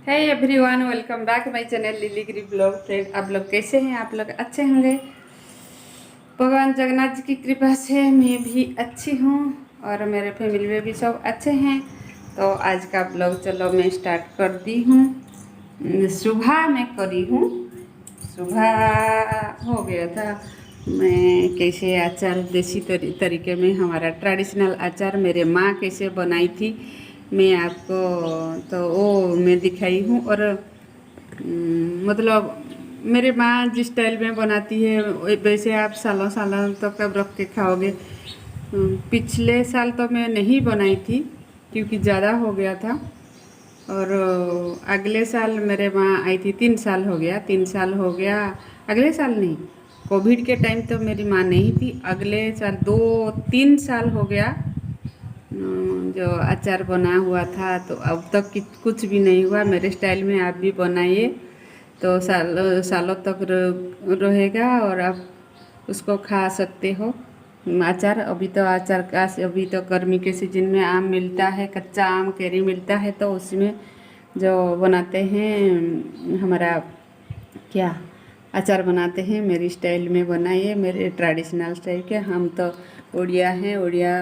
है everyone, welcome back my channel lily Giri blog. Friend, आप लोग कैसे हैं? आप लोग अच्छे होंगे। भगवान जगन्नाथ जी की कृपा से मैं भी अच्छी हूँ और मेरे फैमिली में भी सब अच्छे हैं। तो आज का ब्लॉग चलो मैं स्टार्ट कर दी हूँ। सुबह मैं करी हूँ। सुबह हो गया था। मैं कैसे अचार देसी तरीके में हमारा ट्रेडिशनल अचार मेरे माँ कैसे बनाई थी, मैं आपको तो वो मैं दिखाई हूँ। और मतलब मेरे माँ जिस स्टाइल में बनाती है वैसे आप सालों सालों तक कब रख के खाओगे। पिछले साल तो मैं नहीं बनाई थी क्योंकि ज़्यादा हो गया था। और अगले साल मेरे माँ आई थी, 3 साल हो गया, 3 साल हो गया। अगले साल नहीं, कोविड के टाइम तो मेरी माँ नहीं थी। अगले साल 2-3 साल हो गया जो अचार बना हुआ था। तो अब तक कुछ भी नहीं हुआ। मेरे स्टाइल में आप भी बनाइए तो सालों तक रहेगा और आप उसको खा सकते हो। अचार अभी तो अचार का अभी तो गर्मी के सीजन में आम मिलता है, कच्चा आम कैरी मिलता है, तो उसमें जो बनाते हैं हमारा क्या अचार बनाते हैं मेरी स्टाइल में बनाइए, मेरे ट्रेडिशनल स्टाइल के। हम तो उड़िया हैं, उड़िया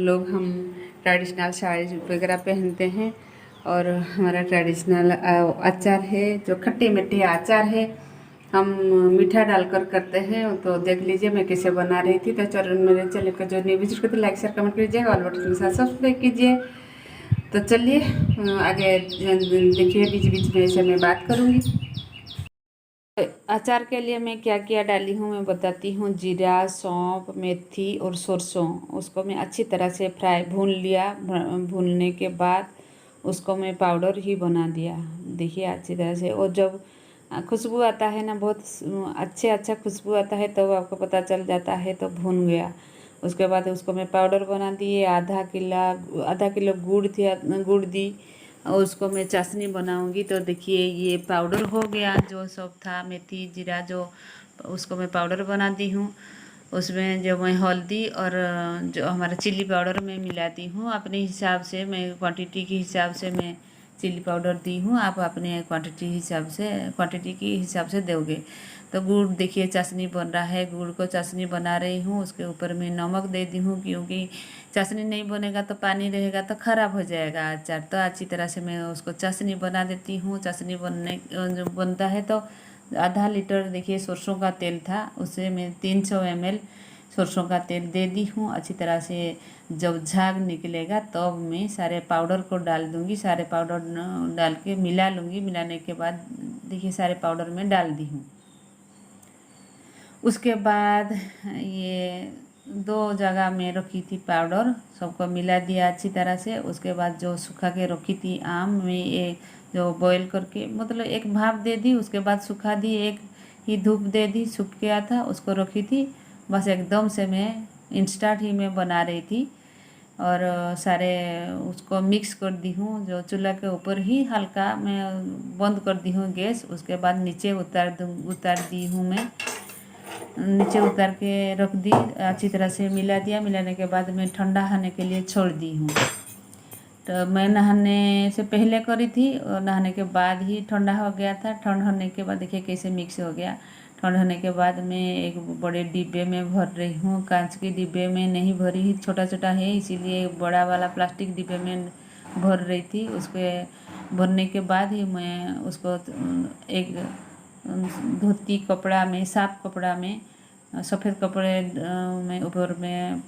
लोग हम ट्रेडिशनल साड़ी वगैरह पहनते हैं। और हमारा ट्रेडिशनल अचार है जो खट्टे मीठे अचार है, हम मीठा डालकर करते हैं। तो देख लीजिए मैं कैसे बना रही थी। तो चलो मेरे चैनल का जो न्यू विजिट करते लाइक शेयर कमेंट कीजिए, ऑल बटन के साथ सब्सक्राइब कीजिए। तो चलिए आगे देखिए, बीच बीच में ऐसे मैं बात करूँगी। अचार के लिए मैं क्या क्या डाली हूँ मैं बताती हूँ। जीरा, सौंफ, मेथी और सरसों, उसको मैं अच्छी तरह से भून लिया। भूनने के बाद उसको मैं पाउडर ही बना दिया। देखिए अच्छी तरह से। और जब खुशबू आता है ना, बहुत अच्छा खुशबू आता है, तो आपको पता चल जाता है तो भून गया। उसके बाद उसको मैं पाउडर बना दिए। आधा किलो गुड़ थी, गुड़ दी। और उसको मैं चाशनी बनाऊंगी। तो देखिए ये पाउडर हो गया जो सब था, मेथी जीरा जो, उसको मैं पाउडर बना दी हूँ। उसमें जो मैं हल्दी और जो हमारा चिल्ली पाउडर मैं मिलाती हूँ अपने हिसाब से। मैं क्वांटिटी के हिसाब से मैं चिल्ली पाउडर दी हूँ, आप अपने क्वांटिटी के हिसाब से दोगे। तो गुड़ देखिए चाशनी बन रहा है, गुड़ को चाशनी बना रही हूँ। उसके ऊपर मैं नमक दे दी हूँ क्योंकि चाशनी नहीं बनेगा तो पानी रहेगा तो ख़राब हो जाएगा अचार। तो अच्छी तरह से मैं उसको चाशनी बना देती हूँ। चाशनी जो बनता है तो आधा लीटर देखिए सरसों का तेल था, उससे मैं 300 ml सरसों का तेल दे दी हूँ। अच्छी तरह से जब झाग निकलेगा तब तो मैं सारे पाउडर को डाल दूँगी। सारे पाउडर डाल के मिला लूँगी। मिलाने के बाद देखिए सारे पाउडर में डाल दी हूँ। उसके बाद ये 2 जगह में रखी थी पाउडर, सबको मिला दिया अच्छी तरह से। उसके बाद जो सुखा के रखी थी आम में, ये जो बॉईल करके मतलब एक भाप दे दी, उसके बाद सुखा दी, एक ही धूप दे दी, सूख गया था उसको रखी थी। बस एकदम से मैं इंस्टेंट ही मैं बना रही थी। और सारे उसको मिक्स कर दी हूँ। जो चूल्हा के ऊपर ही हल्का मैं बंद कर दी हूँ गैस। उसके बाद नीचे उतार दी हूँ मैं। नीचे उतार के रख दी, अच्छी तरह से मिला दिया। मिलाने के बाद मैं ठंडा होने के लिए छोड़ दी हूँ। तो मैं नहाने से पहले करी थी और नहाने के बाद ही ठंडा हो गया था। ठंड होने के बाद देखिए कैसे मिक्स हो गया। ठंड होने के बाद मैं एक बड़े डिब्बे में भर रही हूँ। कांच के डिब्बे में नहीं भरी, ही छोटा छोटा है इसीलिए बड़ा वाला प्लास्टिक डिब्बे में भर रही थी। उसके भरने के बाद ही मैं उसको एक धोती कपड़ा में, साफ कपड़ा में, सफ़ेद कपड़े में ऊपर में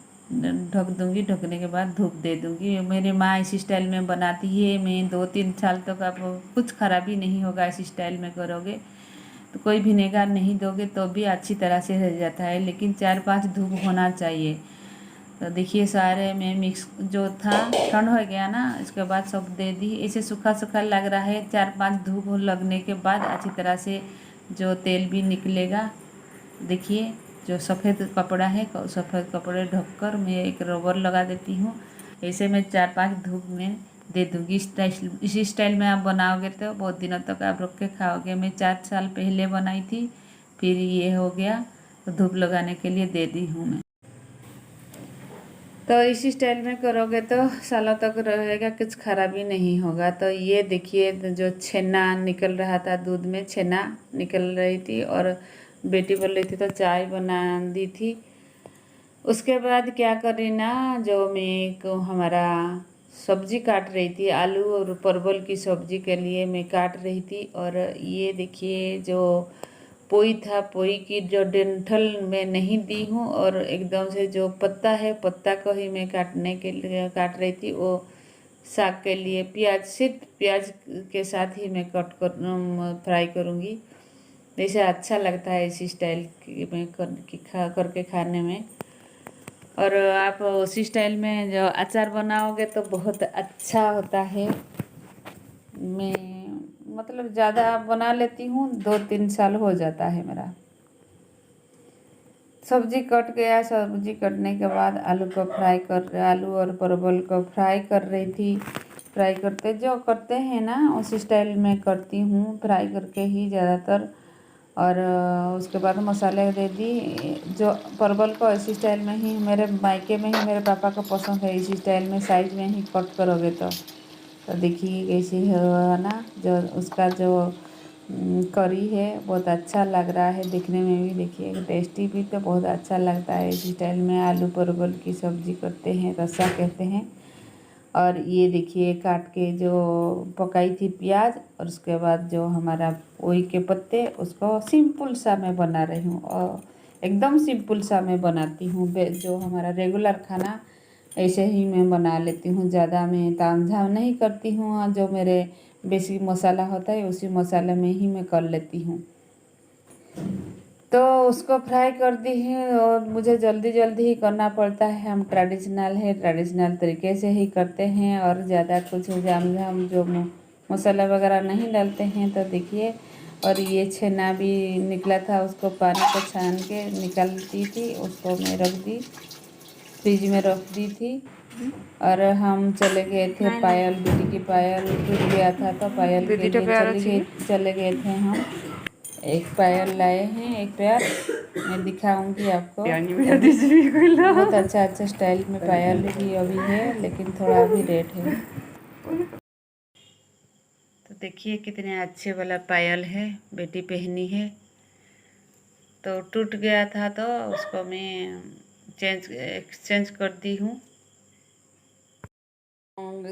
ढक दूँगी। ढकने के बाद धूप दे दूँगी। मेरी माँ इसी स्टाइल में बनाती है। मैं 2-3 साल तक आप कुछ खराबी नहीं होगा इसी स्टाइल में करोगे तो। कोई विनेगर नहीं दोगे तो भी अच्छी तरह से रह जाता है, लेकिन 4-5 धूप होना चाहिए। तो देखिए सारे में मिक्स जो था, ठंड हो गया ना, इसके बाद सब दे दी। ऐसे सूखा सूखा लग रहा है। 4-5 धूप लगने के बाद अच्छी तरह से जो तेल भी निकलेगा। देखिए जो सफ़ेद कपड़ा है, सफ़ेद कपड़े ढककर मैं एक रबर लगा देती हूँ। ऐसे में 4-5 धूप में दे दूँगी। इसी स्टाइल में आप बनाओगे तो बहुत दिनों तक आप रख के खाओगे। मैं 4 साल पहले बनाई थी, फिर ये हो गया तो धूप लगाने के लिए दे दी हूँ मैं। तो इसी स्टाइल में करोगे तो सालों तक रहेगा, कुछ खराबी नहीं होगा। तो ये देखिए जो छेना निकल रहा था, दूध में छेना निकल रही थी और बेटी बोल रही थी तो चाय बना दी थी। उसके बाद क्या करी ना, जो मैं को हमारा सब्जी काट रही थी, आलू और परवल की सब्जी के लिए मैं काट रही थी। और ये देखिए जो पोई था, पोई की जो डंठल मैं नहीं दी हूँ और एकदम से जो पत्ता है, पत्ता को ही मैं काटने के लिए काट रही थी। वो साग के लिए प्याज, सिर्फ प्याज के साथ ही मैं कट कर फ्राई करूँगी। जैसे अच्छा लगता है इसी स्टाइल में करके खाने में। और आप उसी स्टाइल में जो अचार बनाओगे तो बहुत अच्छा होता है। मैं मतलब ज़्यादा बना लेती हूँ, 2-3 साल हो जाता है मेरा। सब्जी कट गया, सब्जी कटने के बाद आलू और परवल को फ्राई कर रही थी। फ्राई करते जो करते हैं ना उसी स्टाइल में करती हूँ, फ्राई करके ही ज़्यादातर। और उसके बाद मसाले दे दी। जो परवल को इसी स्टाइल में ही, मेरे मायके में ही मेरे पापा को पसंद है इसी स्टाइल में, साइज में ही कट करोगे तो देखिए कैसे है ना। जो उसका जो करी है बहुत अच्छा लग रहा है देखने में भी। देखिए टेस्टी भी तो बहुत अच्छा लगता है। इसी स्टाइल में आलू परवल की सब्ज़ी करते हैं, रसा कहते हैं। और ये देखिए काट के जो पकाई थी प्याज, और उसके बाद जो हमारा पोई के पत्ते, उसको सिंपल सा मैं बना रही हूँ और एकदम सिंपल सा मैं बनाती हूँ। जो हमारा रेगुलर खाना ऐसे ही मैं बना लेती हूँ, ज़्यादा मैं तामझाम नहीं करती हूँ। और जो मेरे बेसिक मसाला होता है उसी मसाले में ही मैं कर लेती हूँ। तो उसको फ्राई कर दी है और मुझे जल्दी जल्दी ही करना पड़ता है। हम ट्रेडिशनल तरीके से ही करते हैं और ज़्यादा कुछ जाम जो मसाला वगैरह नहीं डालते हैं। तो देखिए, और ये छेना भी निकला था, उसको पानी को छान के निकालती थी, उसको मैं रख दी, फ्रिज में रख दी थी। और हम चले गए थे पायल, बेटी की पायल टूट गया था तो पायल के लिए चले गए थे हम। एक पायल लाए हैं, एक पैर मैं दिखाऊंगी आपको। बहुत अच्छा स्टाइल में पायल भी अभी है, लेकिन थोड़ा अभी रेट है। तो देखिए कितने अच्छे वाला पायल है, बेटी पहनी है। तो टूट गया था तो उसको मैं एक्सचेंज कर दी हूँ।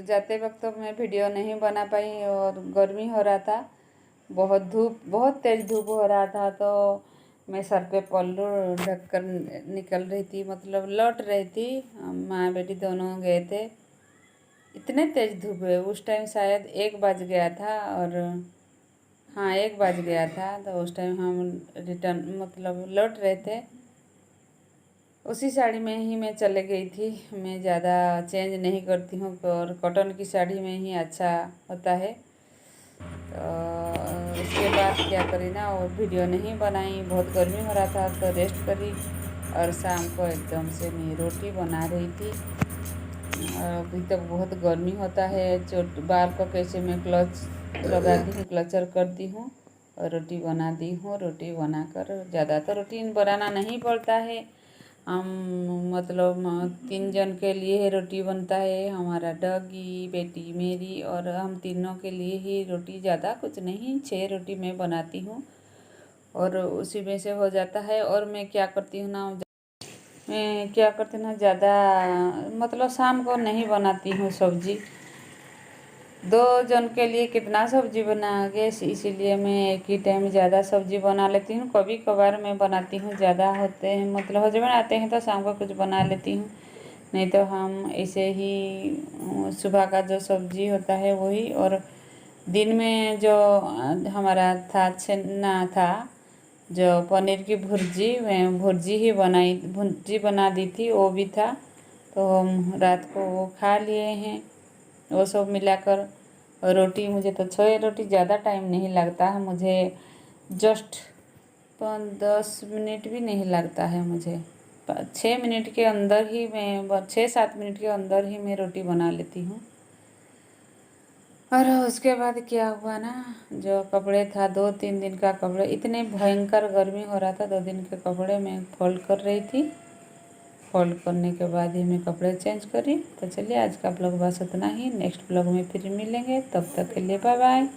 जाते वक्त तो मैं वीडियो नहीं बना पाई और गर्मी हो रहा था, बहुत तेज़ धूप हो रहा था। तो मैं सर पे पल्लू ढक कर निकल रही थी, मतलब लौट रही थी। माँ बेटी दोनों गए थे। इतने तेज़ धूप है, उस टाइम शायद 1 बज गया था। और हाँ 1 बज गया था। तो उस टाइम हम रिटर्न मतलब लौट रहे थे, उसी साड़ी में ही मैं चले गई थी। मैं ज़्यादा चेंज नहीं करती हूँ और कॉटन की साड़ी में ही अच्छा होता है। तो उसके बाद क्या करी ना, वो वीडियो नहीं बनाई, बहुत गर्मी हो रहा था तो रेस्ट करी। और शाम को एकदम से मैं रोटी बना रही थी। और अभी तो बहुत गर्मी होता है, चोट बाल को कैसे मैं क्लच लगाती हूँ, क्लचर करती हूँ और रोटी बना दी हूँ। रोटी बनाकर ज़्यादा तो रोटी बनाना नहीं पड़ता है। हम मतलब 3 जन के लिए रोटी बनता है, हमारा डॉगी, बेटी मेरी, और हम तीनों के लिए ही रोटी, ज़्यादा कुछ नहीं, 6 रोटी मैं बनाती हूँ और उसी में से हो जाता है। और मैं क्या करती हूँ ना, ज़्यादा मतलब शाम को नहीं बनाती हूँ सब्जी। 2 जन के लिए कितना सब्जी बनाओगे, इसीलिए मैं एक ही टाइम ज़्यादा सब्जी बना लेती हूँ। कभी कभार मैं बनाती हूँ, ज़्यादा होते हैं मतलब हस्बैंड आते हैं तो शाम को कुछ बना लेती हूँ, नहीं तो हम ऐसे ही सुबह का जो सब्जी होता है वही। और दिन में जो हमारा था छेना था, जो पनीर की भुर्जी, मैं भुर्जी बना दी थी, वो भी था। तो हम रात को वो खा लिए हैं, वो सब मिलाकर। रोटी, मुझे तो 6 रोटी, ज़्यादा टाइम नहीं लगता है मुझे, जस्ट 10 मिनट भी नहीं लगता है मुझे। 6 मिनट के अंदर ही मैं 6-7 मिनट के अंदर ही मैं रोटी बना लेती हूँ। और उसके बाद क्या हुआ ना, जो कपड़े था 2-3 दिन का कपड़े, इतने भयंकर गर्मी हो रहा था, 2 दिन के कपड़े मैं फोल्ड कर रही थी। फोल्ड करने के बाद ही मैं कपड़े चेंज करी। तो चलिए आज का ब्लॉग बस उतना ही, नेक्स्ट ब्लॉग में फिर मिलेंगे, तब तक के लिए बाय बाय।